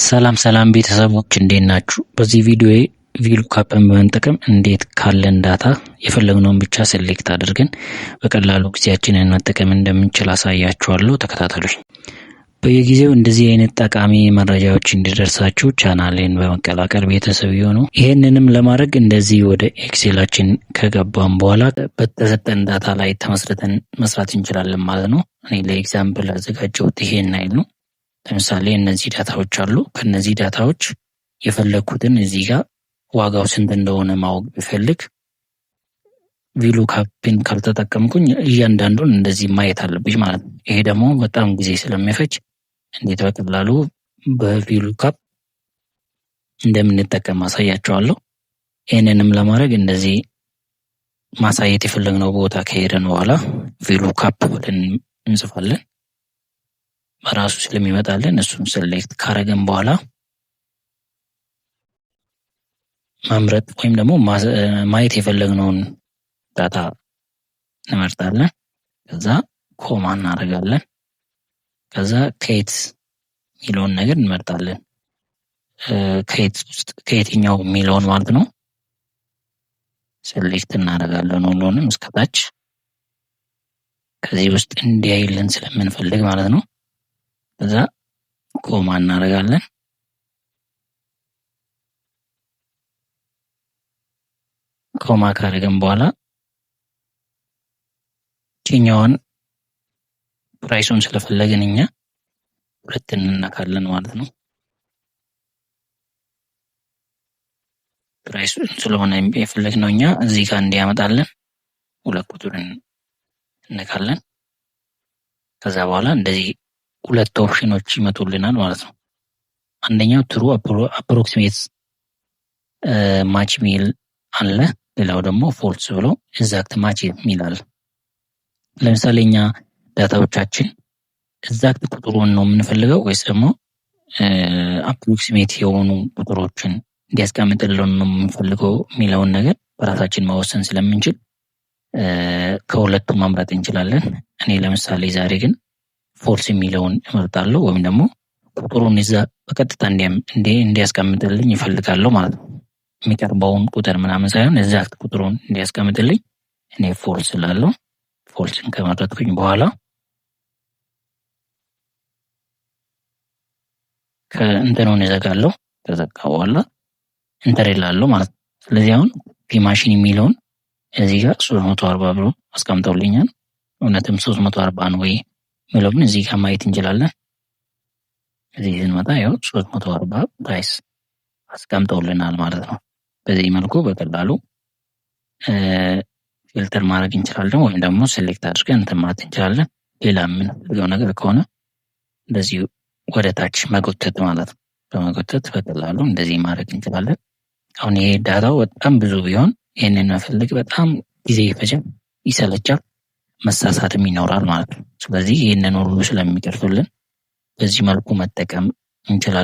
ሰላም ሰላም ቤተሰቦች እንዴት ናችሁ? በዚህ ቪዲዮ ቪሉካፕን በመጠቀም እንዴት ካለን ዳታ የፈለግነውን ብቻ ሴሌክት አድርገን በቀላሉ ጊዜያችንን መጠቀም እንደምንችል አሳያችኋለሁ። ተከታተሉኝ። በየጊዜው እንደዚህ አይነት ጠቃሚ መረጃዎች እንዲደርሳችሁ ቻናሌን በመቀላቀል ቤተሰብ ይሁኑ። ይሄንንም ለማድረግ እንደዚህ ወደ ኤክሴላችን ከገባን በኋላ በተሰጠን ዳታ ላይ ተመስርተን መስራት እንችላለን ማለት ነው። እኔ ለኤግዛምፕል አዘጋጀሁት ይሄን አይል ነው። ለምሳሌ እነዚህ ዳታዎች አሉ። ከነዚህ ዳታዎች የፈለኩትን እዚህ ጋር ዋጋው ስንት እንደሆነ ማወቅ ቢፈልግ ቪሉካፕን ካልተጠቀምኩኝ እያንዳንዱን እንደዚህ ማየት አለብኝ ማለት ነው። ይሄ ደግሞ በጣም ጊዜ ስለሚፈጅ እንዴት በቀላሉ በቪሉካፕ እንደምንጠቀም ማሳያቸዋለሁ። ይህንንም ለማድረግ እንደዚህ ማሳየት የፈለግነው ቦታ ከሄደን በኋላ ቪሉካፕ ብለን እንጽፋለን። በራሱ ስለሚመጣልን እሱን ሴሌክት ካረገን በኋላ መምረጥ ወይም ደግሞ ማየት የፈለግነውን ዳታ እንመርጣለን። ከዛ ኮማ እናደርጋለን። ከዛ ከየት የሚለውን ነገር እንመርጣለን። ከየት ውስጥ ከየትኛው የሚለውን ማለት ነው ሴሌክት እናደርጋለን ሁሉንም እስከታች ከዚህ ውስጥ እንዲያይልን ስለምንፈልግ ማለት ነው። ከዛ ኮማ እናደርጋለን። ኮማ ካደረግን በኋላ ጭኛውን ፕራይሱን ስለፈለግን እኛ ሁለት እንነካለን ማለት ነው። ፕራይሱን ስለሆነ የፈለግነው እኛ እዚህ ጋር እንዲያመጣለን ሁለት ቁጥርን እንነካለን። ከዛ በኋላ እንደዚህ ሁለት ኦፕሽኖች ይመጡልናል ማለት ነው። አንደኛው ትሩ አፕሮክሲሜት ማች ሚል አለ። ሌላው ደግሞ ፎልስ ብሎ ኤግዛክት ማች ሚል አለ። ለምሳሌ እኛ ዳታዎቻችን ኤግዛክት ቁጥሩን ነው የምንፈልገው ወይስ ደግሞ አፕሮክሲሜት የሆኑ ቁጥሮችን እንዲያስቀምጥልን ነው የምንፈልገው የሚለውን ነገር በራሳችን መወሰን ስለምንችል ከሁለቱ መምረጥ እንችላለን። እኔ ለምሳሌ ዛሬ ግን ፎልስ የሚለውን እመርጣለሁ፣ ወይም ደግሞ ቁጥሩን እዛ በቀጥታ እንዲያስቀምጥልኝ ይፈልጋለሁ ማለት ነው። የሚቀርበውን ቁጥር ምናምን ሳይሆን ኤግዛክት ቁጥሩን እንዲያስቀምጥልኝ እኔ ፎልስ እላለሁ። ፎልስን ከመረጥኩኝ በኋላ ከእንትኑን እዘጋለሁ። ከዘጋ በኋላ ኢንተር እላለሁ ማለት ነው። ስለዚህ አሁን ፒማሽን የሚለውን እዚህ ጋር 340 ብሎ አስቀምጠውልኛል። እውነትም 340 ነው ወይ የሚለውን እዚህ ጋር ማየት እንችላለን። እዚህ ስንመጣ ያው 340 ፕራይስ አስቀምጠውልናል ማለት ነው። በዚህ መልኩ በቀላሉ ፊልተር ማድረግ እንችላለን፣ ወይም ደግሞ ሴሌክት አድርገን እንትን ማለት እንችላለን። ሌላ የምንፈልገው ነገር ከሆነ እንደዚህ ወደ ታች መጎተት ማለት ነው። በመጎተት በቀላሉ እንደዚህ ማድረግ እንችላለን። አሁን ይሄ ዳታው በጣም ብዙ ቢሆን ይህንን መፈለግ በጣም ጊዜ ይፈጃል፣ ይሰለቻል፣ መሳሳትም ይኖራል ማለት ነው። ስለዚህ ይህንን ሁሉ ስለሚቀርፍልን በዚህ መልኩ መጠቀም እንችላለን።